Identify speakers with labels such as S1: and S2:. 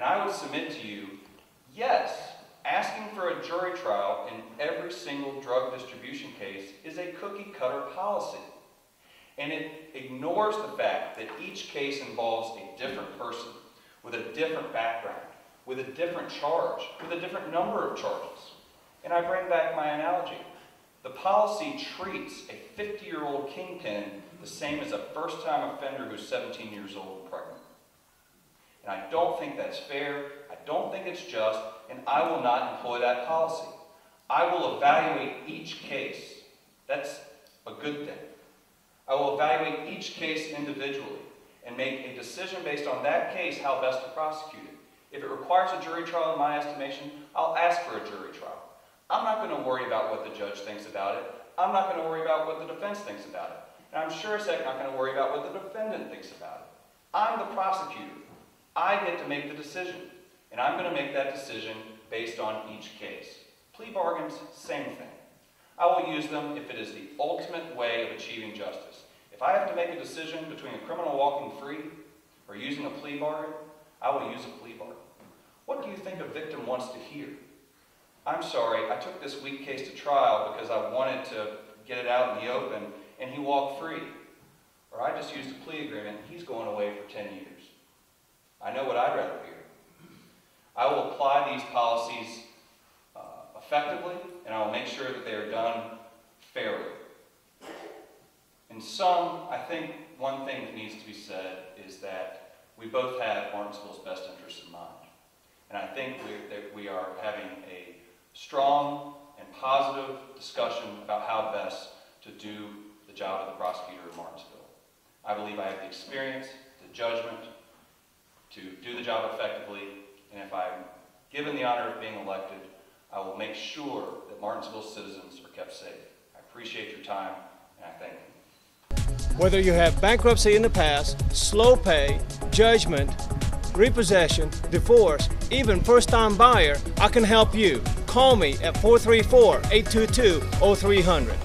S1: And I would submit to you, yes, asking for a jury trial in every single drug distribution case is a cookie-cutter policy. And it ignores the fact that each case involves a different person with a different background, with a different charge, with a different number of charges. And I bring back my analogy. The policy treats a 50-year-old kingpin the same as a first-time offender who's 17 years old and pregnant. And I don't think that's fair, I don't think it's just, and I will not employ that policy. I will evaluate each case. That's a good thing. I will evaluate each case individually and make a decision based on that case how best to prosecute it. If it requires a jury trial in my estimation, I'll ask for a jury trial. I'm not going to worry about what the judge thinks about it. I'm not going to worry about what the defense thinks about it. And I'm sure as heck not going to worry about what the defendant thinks about it. I'm the prosecutor. I get to make the decision. And I'm going to make that decision based on each case. Plea bargains, same thing. I will use them if it is the ultimate way of achieving justice. If I have to make a decision between a criminal walking free or using a plea bargain, I will use a plea bargain. What do you think a victim wants to hear? I'm sorry, I took this weak case to trial because I wanted to get it out in the open, and he walked free. Or I just used a plea agreement, and he's going away for 10 years. I know what I'd rather hear. I will apply these policies effectively, and I will make sure that they are done fairly. In sum, I think one thing that needs to be said is that we both have Martinsville's best interests in mind. And I think that we are having a strong and positive discussion about how best to do the job of the prosecutor in Martinsville. I believe I have the experience, the judgment to do the job effectively, and if I'm given the honor of being elected, I will make sure that Martinsville citizens are kept safe. I appreciate your time, and I thank you.
S2: Whether you have bankruptcy in the past, slow pay, judgment, repossession, divorce, even first-time buyer, I can help you. Call me at 434-822-0300.